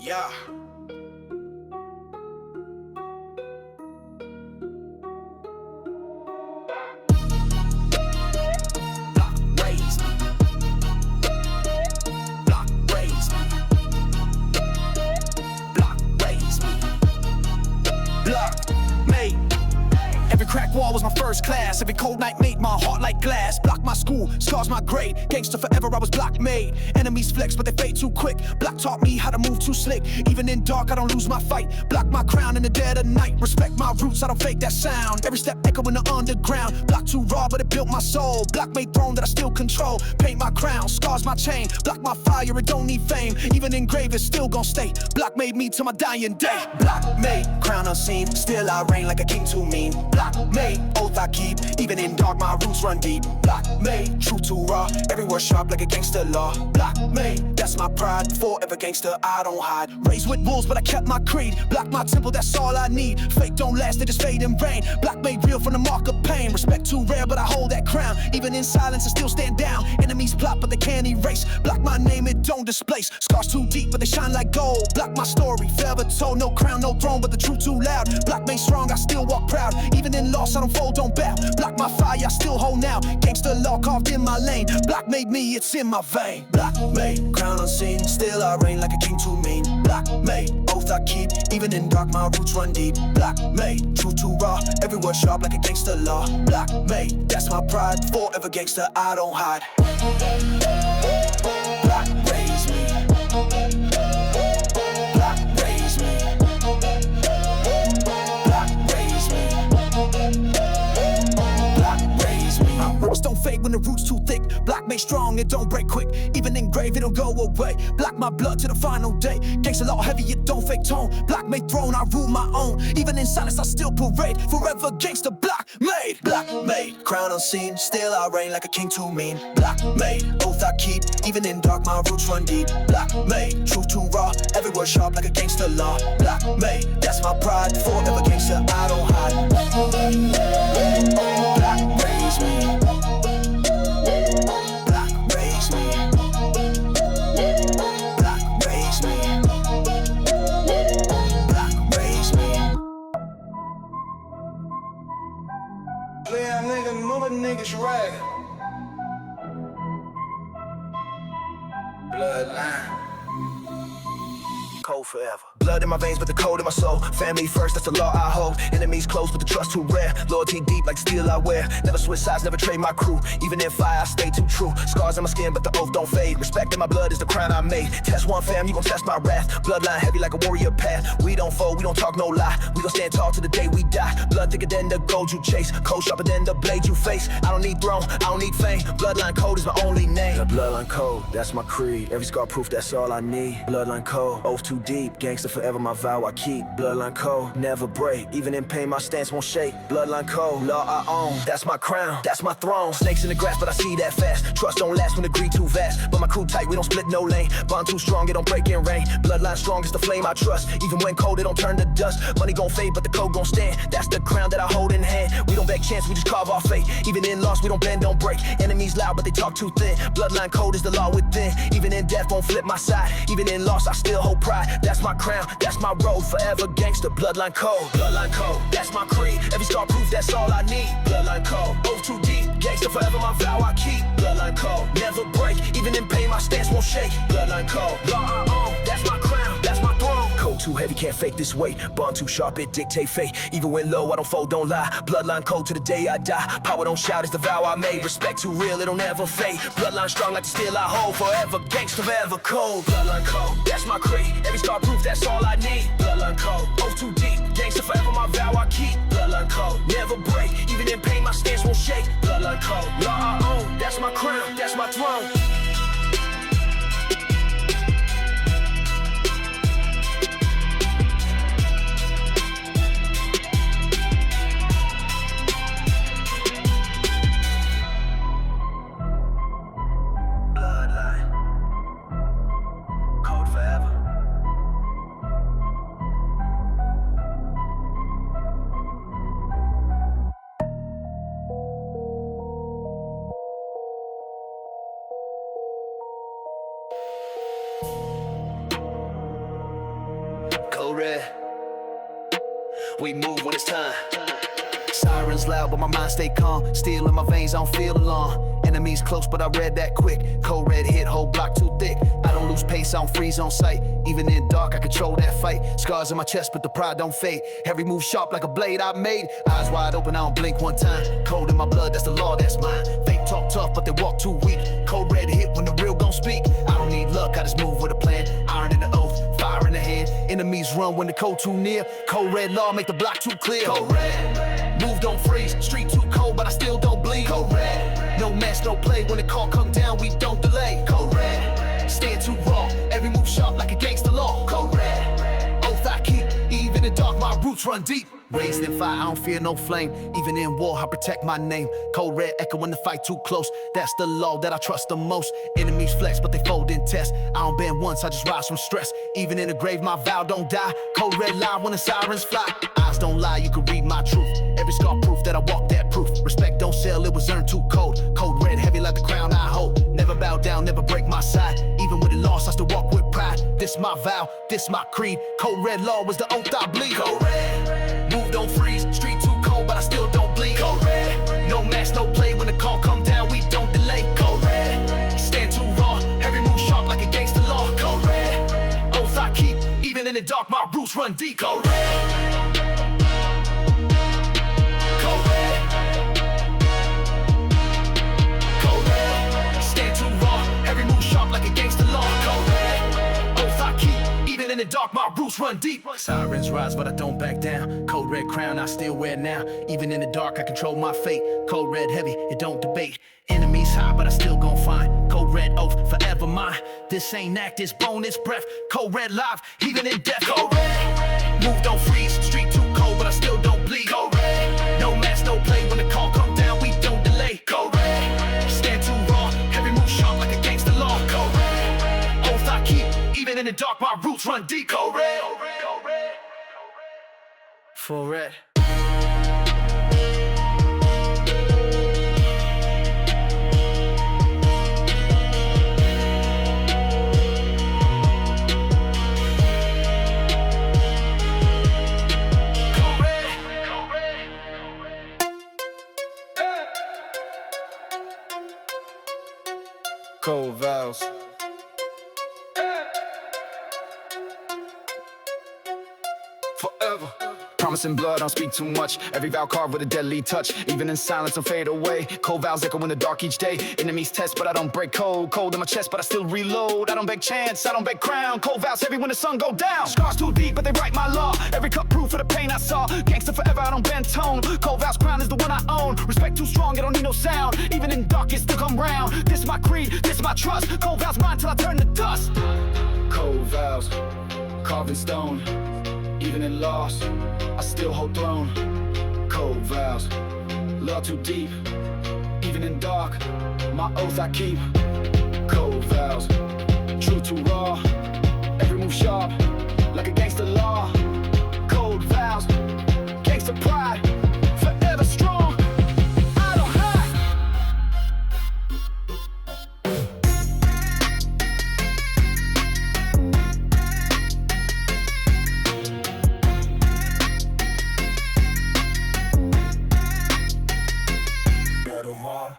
Yeah. Block raised me. Block raised me. Block raised me. Block made. Every crack wall was my first class. Every cold night made my heart like glass. Block my school, scars my grade. Gangster forever, I was block made. Enemies flex, but they fade too quick. Block taught me how to move too slick. Even in dark, I don't lose my fight. Block my crown in the dead of night. Respect my roots, I don't fake that sound. Every step echo in the underground. Block too raw, but it built my soul. Block made throne that I still control. Paint my crown, scars my chain. Block my fire, it don't need fame. Even in grave, it's still gon' stay. Block made me till my dying day. Block made, crown unseen. Still I reign like a king too mean. Block made, oath I keep. Even in dark, my roots run deep. Block made, true too raw. Every word sharp like a gangster law. Block made, that's my pride. Forever gangster, I don't hide. Raised with wolves, but I kept my creed. Block my temple, that's all I need. Fake don't last, they just fade in vain. Block made real from the mark of pain. Respect too rare, but I hold that crown. Even in silence, I still stand down. Enemies plot, but they can't erase. Block my name, it don't displace. Scars too deep, but they shine like gold. Block my story, forever told. No crown, no throne, but the truth too loud. Block made strong, I still walk proud. Even in loss, I don't fold, don't bow. Block my fire, I still hold now. Gangster law carved in my lane. Block made me, it's in my vein. Block made, crown unseen. Still I reign like a king too mean. Block made, oath I keep. Even in dark, my roots run deep. Block made, true too raw. Every word sharp like a gangster law. Block made, that's my pride. Forever gangster, I don't hide. Block raised me. Block raised me. Block raised me. Block raised me. My roots don't fade when the roots too thick. Block made strong, it don't break quick. Even in grave, it'll go away. Block my blood to the final day. Gangsta law heavy, it don't fake tone. Block made throne, I rule my own. Even in silence, I still parade. Forever gangsta, block made. Block made, crown unseen. Still I reign like a king too mean. Block made, oath I keep. Even in dark, my roots run deep. Block made, truth too raw. Every word sharp like a gangster law. Block made, that's my pride. Forever gangsta, I don't hide. Block raised me. Yeah, nigga, moving niggas rag. Bloodline. Cold forever. Blood in my veins, but the code in my soul. Family first, that's the law I hold. Enemies close, but the trust too rare. Loyalty deep like steel I wear. Never switch sides, never trade my crew. Even in fire, I stay too true. Scars on my skin, but the oath don't fade. Respect in my blood is the crown I made. Test one fam, you gon' test my wrath. Bloodline heavy like a warrior path. We don't fold, we don't talk no lie. We gon' stand tall till the day we die. Blood thicker than the gold you chase. Cold sharper than the blade you face. I don't need throne, I don't need fame. Bloodline code is my only name. The bloodline code, that's my creed. Every scar proof, that's all I need. Bloodline code, oath too deep. Gangster forever, my vow I keep. Bloodline code, never break. Even in pain, my stance won't shake. Bloodline code, law I own. That's my crown, that's my throne. Snakes in the grass, but I see that fast. Trust don't last when the greed too vast. But my crew tight, we don't split no lane. Bond too strong, it don't break in rain. Bloodline strong is the flame I trust. Even when cold, it don't turn to dust. Money gon' fade, but the code gon' stand. That's the crown that I hold in hand. We don't beg chance, we just carve our fate. Even in loss, we don't bend, don't break. Enemies loud, but they talk too thin. Bloodline code is the law within. Even in death, won't flip my side. Even in loss, I still hold pride. That's my crown, that's my road. Forever gangster, bloodline code. Bloodline code, that's my creed. Every scar proof, that's all I need. Bloodline code, oath too deep. Gangster forever, my vow I keep. Bloodline code, never break. Even in pain, my stance won't shake. Bloodline code, law I own. That's my crown, that's my throne. Code too heavy, can't fake this weight. Bond too sharp, it dictate fate. Even when low, I don't fold, don't lie. Bloodline code to the day I die. Power don't shout, it's the vow I made. Respect too real, it'll never fade. Bloodline strong like the steel I hold. Forever gangster, forever cold. Bloodline code, that's my creed. Every scar proof, that's all I need. Bloodline code, oath too deep. Gangster forever, my vow I keep. Bloodline code, never break. Even in pain, my stance won't shake. Bloodline code, law I own. That's my crown, that's my throne. red. We move when it's time. Sirens loud, but my mind stay calm. Steel in my veins, I don't feel alarm. Enemies close, but I read that quick. Cold red hit, whole block too thick. I don't lose pace, I don't freeze on sight. Even in dark, I control that fight. Scars in my chest, but the pride don't fade. Every move sharp like a blade I made. Eyes wide open, I don't blink one time. Cold in my blood, that's the law, that's mine. Fake talk tough, but they walk too weak. Cold red hit when the real gon' speak. I don't need luck, I just move with a plan. Iron in the oath, fire in the hand. Enemies run when the cold too near. Cold red law make the block too clear. Cold red, move don't freeze. Street too cold, but I still don't bleed. Cold red, no match, no play. When the call come down, we don't delay. Cold red, stand too raw. Every move sharp like a gangster law. Cold red, oath I keep. Even in dark, my roots run deep. Raised in fire, I don't fear no flame. Even in war, I protect my name. Cold red echo when the fight too close. That's the law that I trust the most. Enemies flex, but they fold in test. I don't bend once, I just rise from stress. Even in the grave, my vow don't die. Cold red lie when the sirens fly. Eyes don't lie, you can read my truth. Every scar proof that I walk that proof. Respect don't sell, it was earned too cold. Cold red heavy like the crown I hold. Never bow down, never break my side. Even with the loss, I still walk with pride. This my vow, this my creed. Cold red law was the oath I bleed. Cold red, move don't freeze. Street too cold, but I still don't bleed. Cold red, no match, no play. When the call come down, we don't delay. Cold red, stand too raw. Every move sharp like a gangster law. Cold red, oath I keep. Even in the dark, my roots run deep. Cold red, cold red, cold red, stand too raw. Every move sharp like a gangster law. Cold red, oath I keep. Even in the dark, my roots run deep. Sirens rise, but I don't back down. Cold red crown, I still wear now. Even in the dark, I control my fate. Cold red heavy, it don't debate. Enemies high, but I still gon' find. Cold red oath, forever mine. This ain't act, it's bone, it's breath. Cold red live, even in death. Cold red, move don't freeze. Street too cold, but I still don't bleed. Cold red, no match, no play. When the call come down, we don't delay. Cold red, stand too raw. Every move sharp like a gangster law. Cold red, oath I keep. Even in the dark, my roots run deep. Cold red, full red. Cold vows. Forever. Promising blood, don't speak too much. Every vow carved with a deadly touch. Even in silence, I'll fade away. Cold vows echo in the dark each day. Enemies test, but I don't break cold. Cold in my chest, but I still reload. I don't beg chance, I don't beg crown. Cold vows heavy when the sun go down. Scars too deep, but they write my law. Every cut proof for the pain I saw. Gangster forever, I don't bend tone. Cold vows crown is the one I own. Respect too strong, I don't need no sound. Even in dark, it still come round. This my creed, this my trust. Cold vows mine till I turn to dust. Cold vows, carved in stone. Even in loss, I still hold throne. Cold vows, love too deep. Even in dark, my oath I keep. Cold vows, true too raw. Every move sharp, like a gangster law. Cold vows, gangster pride, forever strong. I don't hide.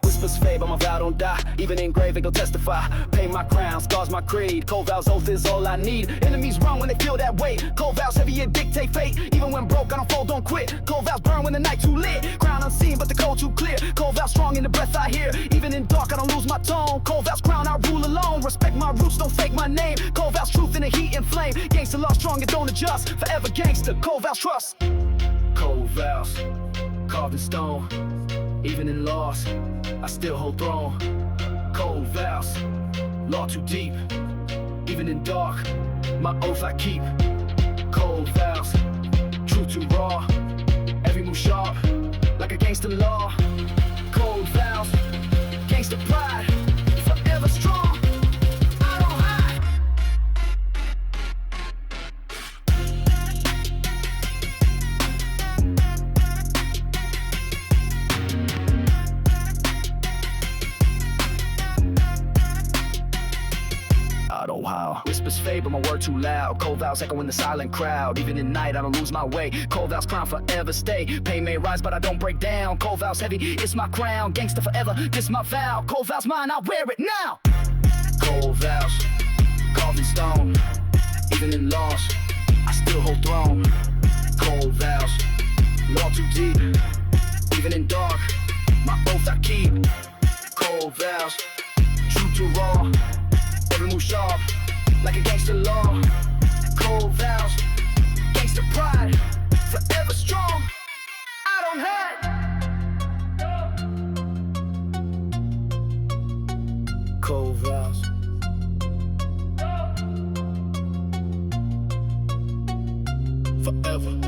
Whispers fade, but my vow don't die. Even in grave, they go testify. Pay my crown, scars my creed. Cold vows, oath is all I need. Enemies run when they feel that weight. Cold vows heavy and dictate fate. Even when broke, I don't fold, don't quit. Cold vows burn when the night too lit. Crown unseen, but the cold too clear. Cold vows strong in the breath I hear. Even in dark, I don't lose my tone. Cold vows crown, I rule alone. Respect my roots, don't fake my name. Cold vows truth in the heat and flame. Gangster law strong and don't adjust. Forever gangster, cold vows trust. Cold vows, carved in stone. Even in loss, I still hold throne. Cold vows, law too deep. Even in dark, my oath I keep. Cold vows, true too raw. Every move sharp, like a gangster law. Cold vows, gangster pride, forever strong. I don't hide. God, oh how. Whispers fade, but my word too loud. Cold vows echo in the silent crowd. Even at night, I don't lose my way. Cold vows crown forever stay. Pain may rise, but I don't break down. Cold vows heavy, it's my crown. Gangster forever, this my vow. Cold vows mine, I wear it now. Cold vows, carved in stone. Even in loss, I still hold throne. Cold vows, law too deep. Even in dark, my oath I keep. Cold vows, true to raw. Every move sharp, like a gangster law. Cold vows, gangster pride, forever strong. I don't hide. Cold vows. Forever.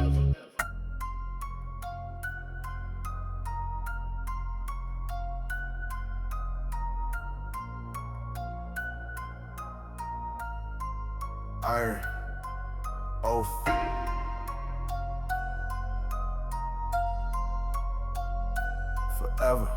Iron oath. Forever.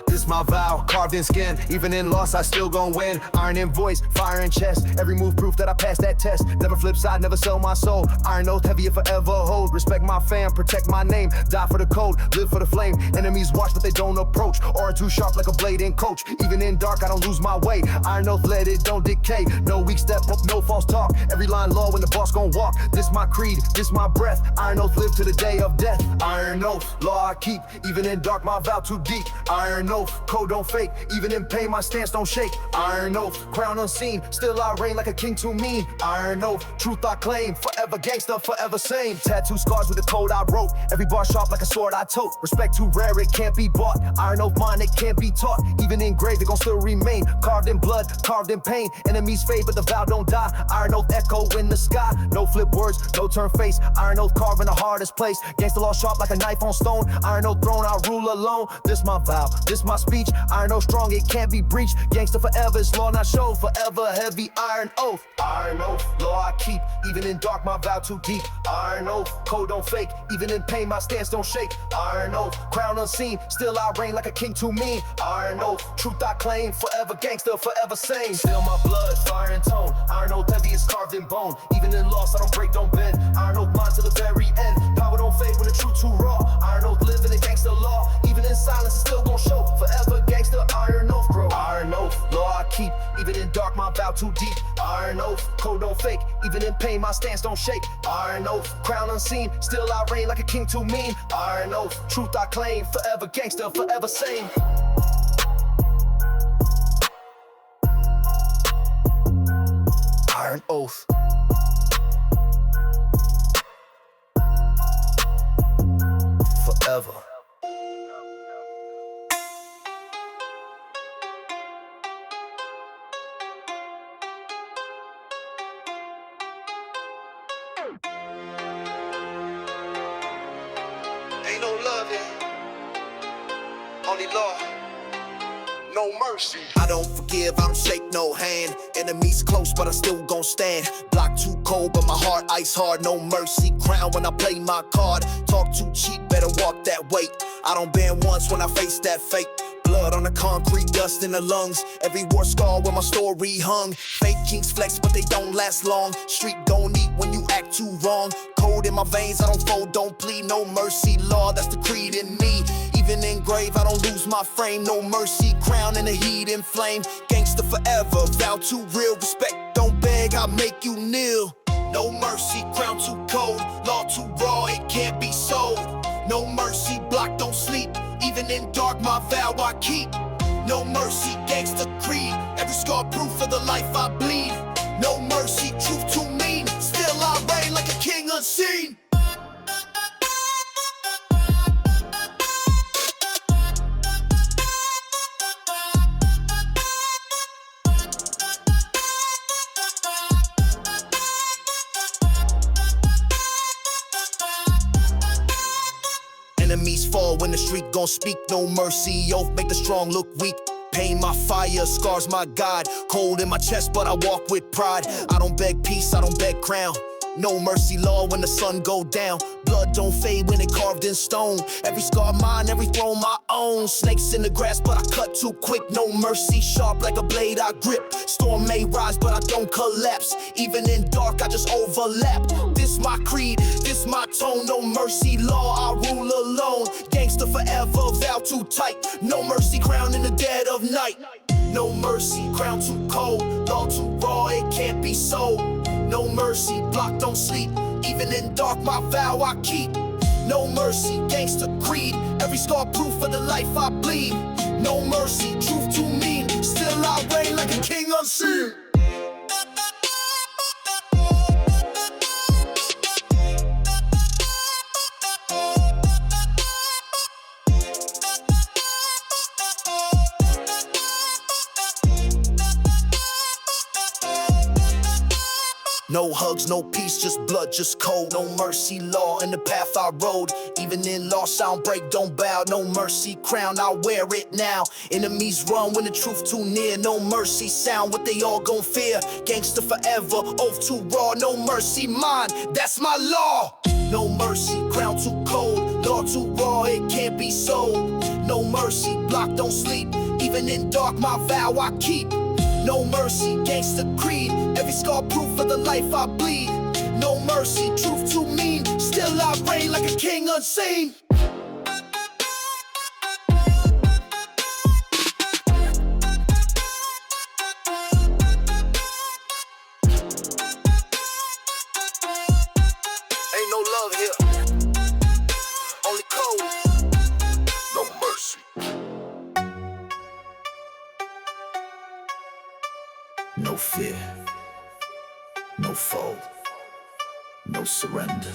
This my vow, carved in skin. Even in loss, I still gon' win. Iron in voice, fire in chest. Every move proof that I passed that test. Never flip side, never sell my soul. Iron oath, heavy if forever hold. Respect my fam, protect my name. Die for the code, live for the flame. Enemies watch, but they don't approach. Aura too sharp like a blade in coach. Even in dark, I don't lose my way. Iron oath, let it don't decay. No weak step, no false talk. Every line law when the boss gon' walk. This my creed, this my breath. Iron oath, live to the day of death. Iron oath, law I keep. Even in dark, my vow too deep. Iron oath, code don't fake. Even in pain, my stance don't shake. Iron oath, crown unseen. Still I reign like a king too mean. Iron oath, truth I claim. Forever gangster, forever same. Tattoo scars with the code I wrote. Every bar sharp like a sword I tote. Respect too rare, it can't be bought. Iron oath mine, it can't be taught. Even engraved, it gon' still remain. Carved in blood, carved in pain. Enemies fade, but the vow don't die. Iron oath echo in the sky. No flip words, no turn face. Iron oath carved in the hardest place. Gangster law sharp like a knife on stone. Iron oath throne, I rule alone. This my vow, this my speech. Iron oath strong, it can't be breached. Gangster forever, it's law not show. Forever heavy iron oath. Iron oath, law I keep. Even in dark, my vow too deep. Iron oath, code don't fake. Even in pain, my stance don't shake. Iron oath, crown unseen. Still I reign like a king too mean. Iron oath, truth I claim. Forever gangster, forever sane. Still my blood, fire and tone. Iron oath heavy is carved in bone. Even in loss, I don't break, don't bend. Iron oath mine to the very end. Power don't fade when the truth too raw. Iron oath live in the gangster law. Even in silence, it still gon' show. Forever gangster, iron oath grow. Iron oath, law I keep. Even in dark, my vow too deep. Iron oath, code don't fake. Even in pain, my stance don't shake. Iron oath, crown unseen. Still I reign like a king too mean. Iron oath, truth I claim. Forever gangster, forever sane. Iron oath. Forever. Ain't no love here, only law, no mercy. I don't forgive, I don't shake no hand. Enemies close, but I still gon' stand. Block too cold, but my heart ice hard. No mercy, crown when I play my card. Talk too cheap, better walk that weight. I don't bend once when I face that fate. Blood on the concrete, dust in the lungs. Every war scar where my story hung. Fake kings flex, but they don't last long. Street don't eat when you act too wrong. Cold in my veins, I don't fold, don't plead. No mercy, law, that's the creed in me. Even in grave, I don't lose my frame. No mercy, crown in the heat and flame. Gangster forever, vow too real. Respect, don't beg, I'll make you kneel. No mercy, crown too cold. Law too raw, it can't be sold. No mercy, block don't sleep. Even in dark, my vow I keep. No mercy, gangster creed. Every scar proof of the life I bleed. No mercy, truth too mean. Still I reign like a king unseen. Enemies fall when the street gon' speak. No mercy, oath make the strong look weak. Pain my fire, scars my God. Cold in my chest, but I walk with pride. I don't beg peace, I don't beg crown. No mercy law when the sun go down. Blood don't fade when it carved in stone. Every scar mine, every throne my own. Snakes in the grass, but I cut too quick. No mercy, sharp like a blade I grip. Storm may rise, but I don't collapse. Even in dark, I just overlap. This my creed, this my tone. No mercy law, I rule alone. Gangster forever, vow too tight. No mercy, crown in the dead of night. No mercy, crown too cold. Law too raw, it can't be sold. No mercy, block don't sleep. Even in dark, my vow I keep. No mercy, gangster creed. Every scar proof for the life I bleed. No mercy, truth too mean. Still I reign like a king unseen. No hugs, no peace, just blood, just cold. No mercy law in the path I rode. Even in loss, I don't break, don't bow. No mercy crown, I wear it now. Enemies run when the truth too near. No mercy sound, what they all gon' fear. Gangster forever, oath too raw. No mercy mine, that's my law. No mercy, crown too cold. Law too raw, it can't be sold. No mercy, block don't sleep. Even in dark, my vow I keep. No mercy, gangster creed. Every scar proof for the life I bleed. No mercy, truth too mean. Still I reign like a king unseen. Ain't no love here, only cold. No mercy. No fear, no foe, no surrender.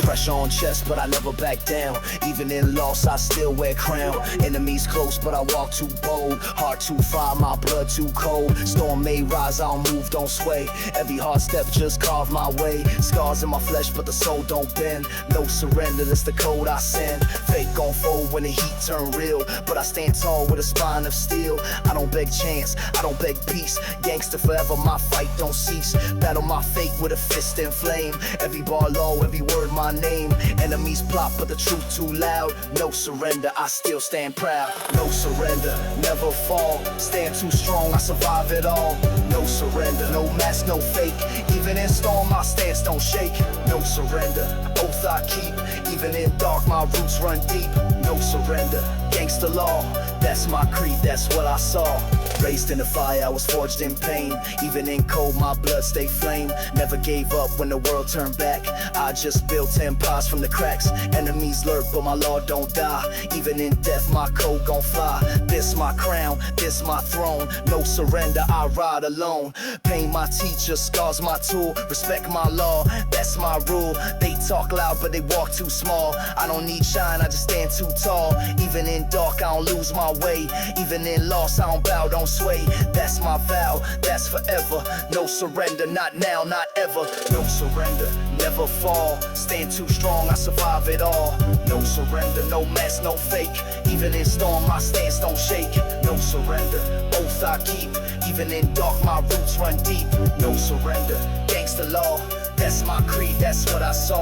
Pressure on chest, but I never back down. Even in loss, I still wear crown. Enemies close, but I walk too bold. Heart too fire, my blood too cold. Storm may rise, I don't move, don't sway. Every hard step just carve my way. Scars in my flesh, but the soul don't bend. No surrender, that's the code I send. Fake gon' fold when the heat turn real, but I stand tall with a spine of steel. I don't beg chance, I don't beg peace. Gangster forever, my fight don't cease. Battle my fate with a fist in flame. Every bar low, every word my name. Enemies plot, but the truth too loud. No surrender, I still stand proud. No surrender, never fall. Stand too strong, I survive it all. No surrender, no mask, no fake. Even in storm, my stance don't shake. No surrender, oath I keep. Even in dark, my roots run deep. No surrender, gangster law. That's my creed, that's what I saw. Raised in the fire, I was forged in pain. Even in cold, my blood stayed flame. Never gave up when the world turned back. I just built empires from the cracks. Enemies lurk, but my law don't die. Even in death, my code gon' fly. This my crown, this my throne. No surrender, I ride alone. Pain my teacher, scars my tool. Respect my law, that's my rule. They talk loud, but they walk too small. I don't need shine, I just stand too tall. Even in dark, I don't lose my way. Even in loss, I don't bow, don't sway. That's my vow, that's forever. No surrender, not now, not ever. No surrender, never fall. Stand too strong, I survive it all. No surrender, no mask, no fake. Even in storm, my stance don't shake. No surrender, oath I keep. Even in dark, my roots run deep. No surrender, gangster law. That's my creed, that's what I saw.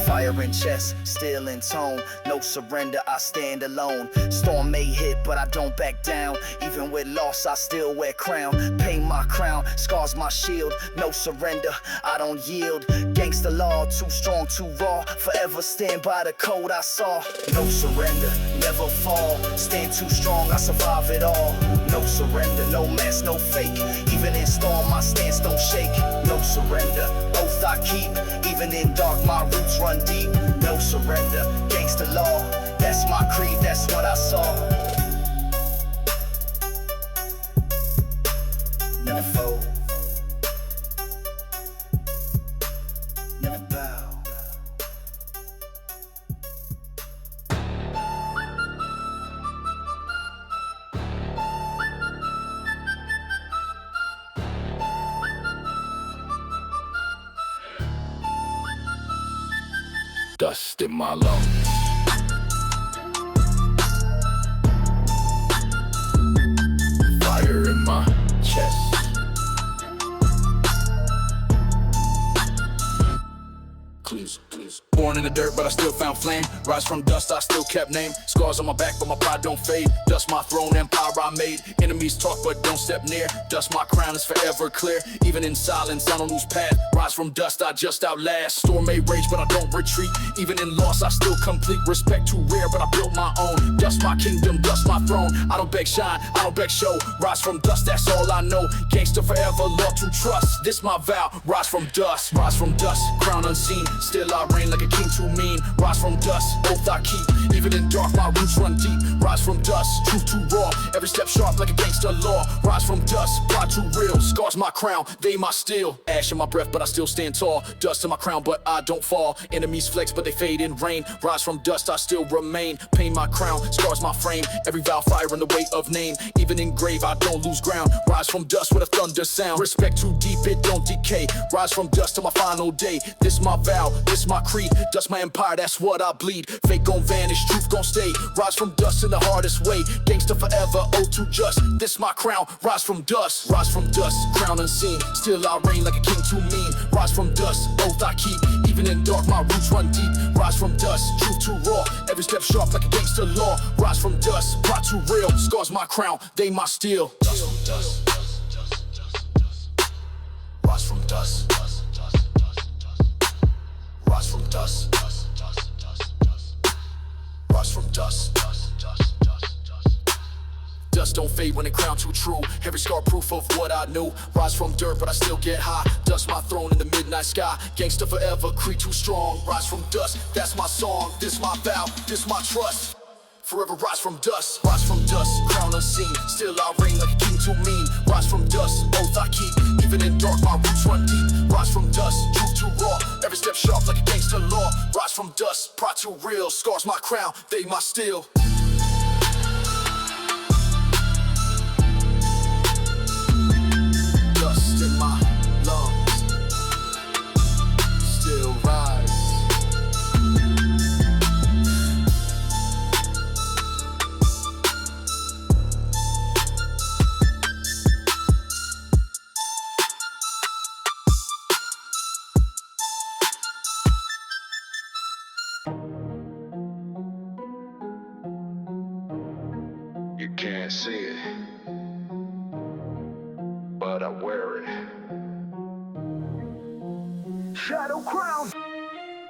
Fire in chest, still in tone. No surrender, I stand alone. Storm may hit, but I don't back down. Even with loss, I still wear crown. Pain my crown, scars my shield. No surrender, I don't yield. Gangster law, too strong, too raw. Forever stand by the code I saw. No surrender, never fall. Stand too strong, I survive it all. No surrender, no mask, no fake. Even in storm, my stance don't shake. No surrender, oath I keep. Even in dark, my roots run deep. No surrender, gangster law. That's my creed, that's what I saw. Never fold, never bow. Dust in my lungs. Born in the dirt, but I still found flame. Rise from dust, I still kept name. Scars on my back, but my pride don't fade. Dust my throne, empire I made. Enemies talk, but don't step near. Dust my crown is forever clear. Even in silence, I don't lose path. Rise from dust, I just outlast. Storm may rage, but I don't retreat. Even in loss, I still complete. Respect too rare, but I built my own. Dust my kingdom, dust my throne. I don't beg shine, I don't beg show. Rise from dust, that's all I know. Gangster forever, love to trust. This my vow, rise from dust. Rise from dust, crown unseen. Still I reign like a king too mean. Rise from dust, oath I keep. Even in dark, my roots run deep. Rise from dust, truth too raw. Every step sharp like a gangster law. Rise from dust, pride too real. Scars my crown, they my steel. Ash in my breath, but I still stand tall. Dust in my crown, but I don't fall. Enemies flex, but they fade in rain. Rise from dust, I still remain. Pain my crown, scars my frame. Every vow fire in the weight of name. Even in grave, I don't lose ground. Rise from dust with a thunder sound. Respect too deep, it don't decay. Rise from dust to my final day. This my vow, this my creed. Dust my empire, that's what I bleed. Fake gon' vanish, truth gon' stay. Rise from dust in the hardest way. Gangster forever, oh too just. This my crown, rise from dust. Rise from dust, crown unseen. Still I reign like a king too mean. Rise from dust, oath I keep. Even in dark, my roots run deep. Rise from dust, truth too raw. Every step sharp like a gangster law. Rise from dust, pride too real. Scars my crown, they my steel. Dust from dust. Rise from dust. Rise from dust. Rise from dust. Dust don't fade when the crown too true. Every scar proof of what I knew. Rise from dirt, but I still get high. Dust my throne in the midnight sky. Gangster forever, creed too strong. Rise from dust, that's my song. This my vow, this my trust. Forever rise from dust, crown unseen. Still I reign like a king too mean. Rise from dust, oath I keep. Even in dark, my roots run deep. Rise from dust, truth too raw. Every step sharp like a gangster law. Rise from dust, pride too real. Scars my crown, they my steel. Dust in my lungs, still rise. You can't see it, but I wear it. Shadow crown.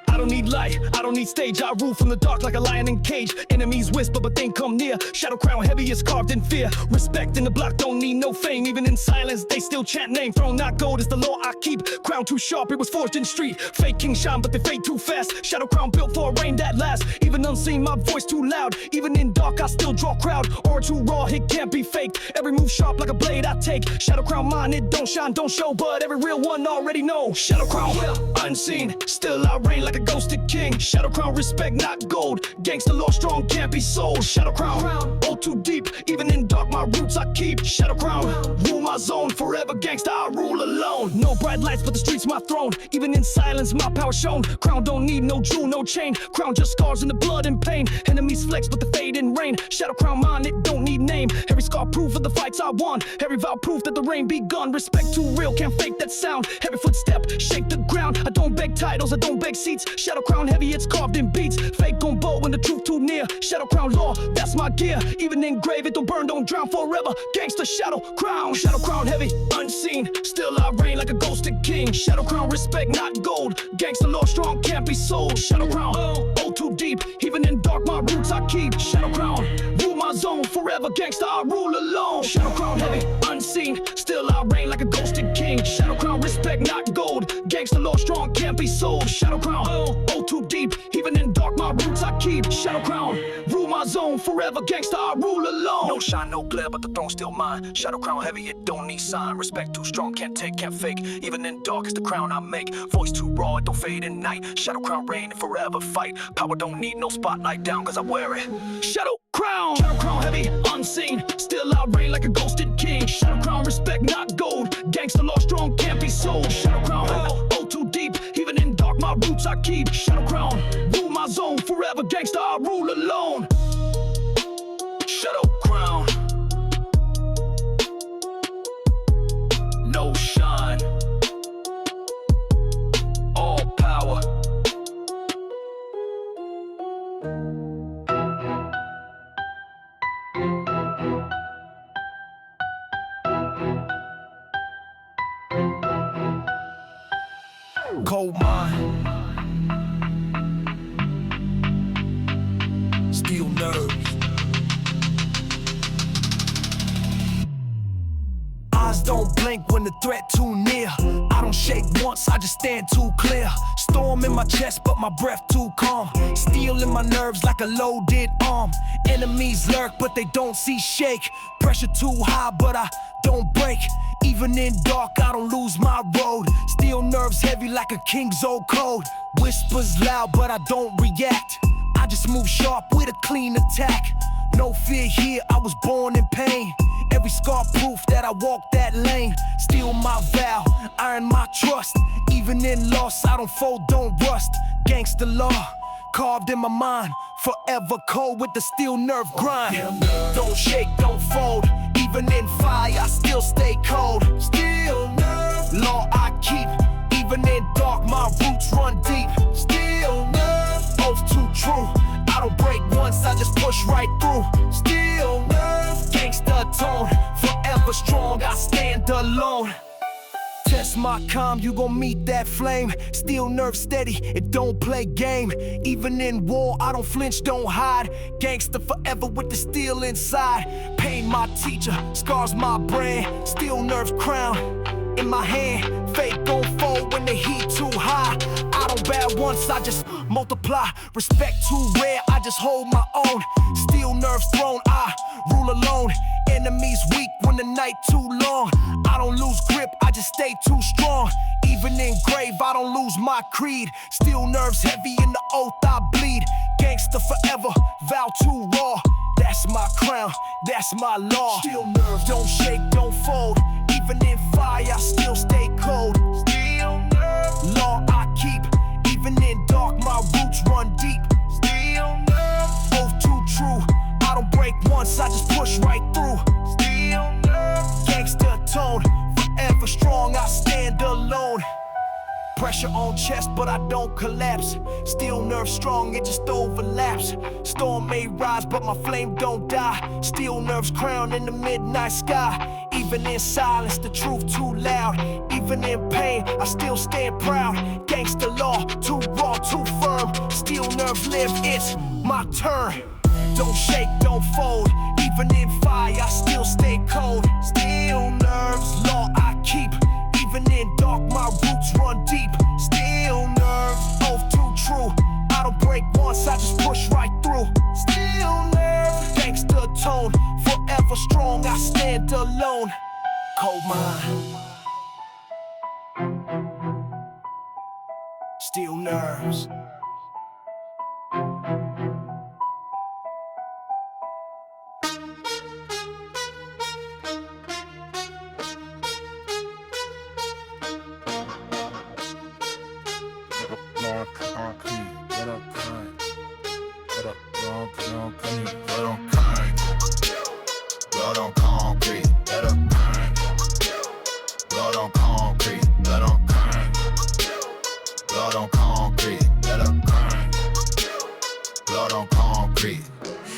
I don't need light, I don't need stage. I rule from the dark like a lion in cage. Enemies whisper but they come near. Shadow crown heavy is carved in fear. Respect in the block, don't need no fame. Even in silence they still chant name. Throne not gold is the law I keep. Crown too sharp, it was forged in street. Fake king shine but they fade too fast. Shadow crown built for a reign that lasts. Even unseen my voice too loud. Even in dark I still draw crowd. Aura too raw, it can't be faked. Every move sharp like a blade I take. Shadow crown mine, it don't shine, don't show. But every real one already know. Shadow crown unseen, still I reign like a ghosted king. Shadow crown respect not gold. Gangster law strong can't be sold. Shadow crown, all too deep. Even in dark my roots I keep. Shadow crown, rule my zone forever. Gangster I rule alone. No bright lights but the streets my throne. Even in silence my power shown. Crown don't need no jewel, no chain. Crown just scars in the blood and pain. Enemies flex but the fade in rain. Shadow crown mine, it don't need name. Every scar proof of the fights I won. Every vow proof that the rain begun. Respect too real, can't fake that sound. Every footstep shake the ground. I don't beg titles, I don't beg seats. Shadow crown heavy, it's carved in beats. Fake on bow when the truth too near. Shadow crown law, that's my gear. Even in grave it don't burn, don't drown forever. Gangster shadow crown heavy, unseen. Still I reign like a ghosted king. Shadow crown respect not gold. Gangster law strong can't be sold. Shadow crown, oh too deep. Even in dark my roots I keep. Shadow crown, rule my zone forever. Gangster I rule alone. Shadow crown heavy, unseen. Still I reign like a ghosted king. Shadow crown respect not gold. Gangster law strong can't be sold. Shadow crown, oh too deep. Even in dark my roots I keep. Shadow crown, rule my zone forever. Gangster I rule alone. No shine, no glare, but the throne still mine. Shadow crown heavy, it don't need sign. Respect too strong, can't take, can't fake. Even in dark it's the crown I make. Voice too raw, it don't fade in night. Shadow crown reign and forever fight. Power don't need no spotlight down cause I wear it. Shadow crown heavy, unseen. Still I reign like a ghosted king. Shadow crown respect not gold. Gangster law strong can't be sold. Shadow crown, oh too deep. Even in dark my roots I keep. Shadow crown, rule my zone forever. Gangster I rule alone. Shadow crown, no shine. All power Cold mind, steel nerves. Eyes don't blink when the threat too near. I don't shake once, I just stand too clear. Storm in my chest, but my breath too calm. Steel in my nerves like a loaded arm. Enemies lurk, but they don't see shake. Pressure too high, but I don't break. Even in dark, I don't lose my road. Steel nerves heavy like a king's old code. Whispers loud, but I don't react. I just move sharp with a clean attack. No fear here, I was born in pain. Every scar proof that I walk that lane. Steel my vow, iron my trust. Even in loss, I don't fold, don't rust. Gangster law, carved in my mind. Forever cold with the steel nerve grind. Don't shake, don't fold. Even in fire, I still stay cold. Steel nerve, law I keep. Even in dark, my roots run deep. Steel nerve, oath too true. I don't break once, I just push right through. Steel nerve, gangster tone. Forever strong, I stand alone. Test my calm, you gon' meet that flame. Steel nerve steady, it don't play game. Even in war, I don't flinch, don't hide. Gangster forever with the steel inside. Pain my teacher, scars my brand. Steel nerves crown in my hand. Fate gon' fold when the heat too high. I don't bow once, I just multiply. Respect too rare, I just hold my own. Steel nerves throne, I rule alone. Enemies weak when the night too long. I don't lose grip, I just stay too strong. Even in grave, I don't lose my creed. Steel nerves heavy in the oath I bleed. Gangster forever, vow too raw. That's my crown, that's my law. Steel nerves don't shake, don't fold. Even in fire, I still stay cold. Steel nerve, law I keep. Even in dark, my roots run deep. Steel nerve, oath too true. I don't break once, I just push right through. Steel nerve, gangster tone. Forever strong, I stand alone. Pressure on chest, but I don't collapse. Steel nerve strong, it just overlaps. Storm may rise, but my flame don't die. Steel nerves crown in the midnight sky. Even in silence, the truth too loud. Even in pain, I still stand proud. Gangster law, too raw, too firm. Steel nerves live, it's my turn. Don't shake, don't fold. Even in fire, I still stay cold. Steel nerves, law I keep. Even in dark, my roots run deep. Steel nerve, oath too true. I don't break once, I just push right through. Steel nerve, gangster tone. Forever strong, I stand alone. Cold mind, steel nerves. Blood on concrete, let up bang. Blood on concrete, let up bang. Blood on concrete, let up bang. Blood on concrete.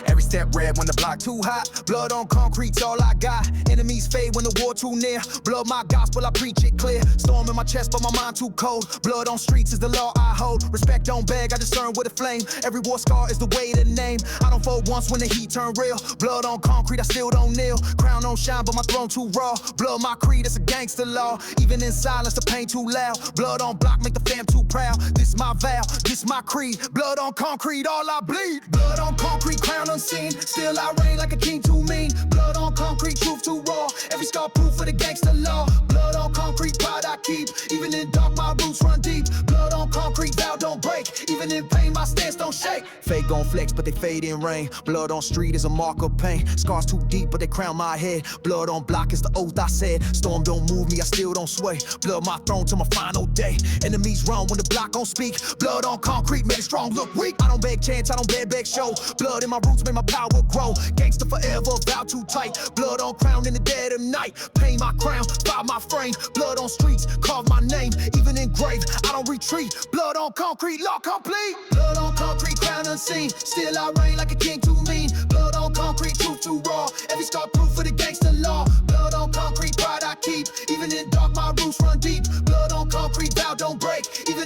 Every step red when the block too hot. Blood on concrete's all I got. Enemies fade when the war too near. Blood my gospel, I preach it clear. Storm in my chest, but my mind too cold. Blood on streets is the law I hold. Respect don't beg, I discern with a flame. Every war scar is the way to name. I don't fold once when the heat turn real. Blood on concrete, I still don't kneel. Crown don't shine, but my throne too raw. Blood my creed, it's a gangster law. Even in silence, the pain too loud. Blood on block, make the fam too proud. This my vow, this my creed. Blood on concrete, all I bleed. Blood on concrete, crown unseen. Still I reign like a king too mean. Blood on concrete, truth too raw. Every scar proof for the gangster law. Blood on concrete, pride I keep. Even in dark, my roots run deep. Blood on concrete, vow don't break. Even in pain, my stance don't shake. Fake gon' flex, but they fade in rain. Blood on street is a mark of pain. Scars too deep, but they crown my head. Blood on block is the oath I said. Storm don't move me, I still don't sway. Blood my throne till my final day. Enemies run when the block don't speak. Blood on concrete, made it strong, look weak. I don't beg chance, I don't beg show. Blood in my roots made my power grow. Gangster forever, vow too tight. Blood on crown in the dead of night. Pain my crown, fire my frame. Blood on streets, carve my name. Even in grave, I don't retreat. Blood on concrete, law complete. Blood on concrete, crown unseen. Still I reign like a king too mean. Blood on concrete, truth too raw. Every scar proof for the gangster law. Blood on concrete, pride I keep. Even in dark, my roots run deep. Blood on concrete, vow don't break. Even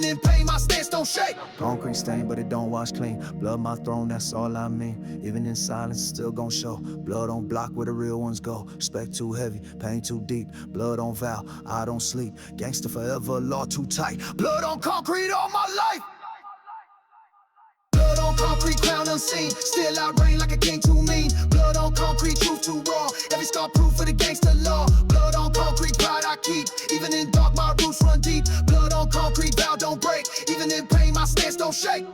but it don't wash clean. Blood my throne, that's all I mean. Even in silence, still gon' show. Blood on block where the real ones go. Respect too heavy, pain too deep. Blood on vow, I don't sleep. Gangster forever, law too tight. Blood on concrete all my life. Blood on concrete, crown unseen. Still I reign like a king too mean. Blood on concrete, truth too raw. Every scar proof for the gangster law. Blood on concrete, pride I keep. Even in dark, my roots run deep. Blood on concrete, vow don't break. Even in pain, my stance don't shake.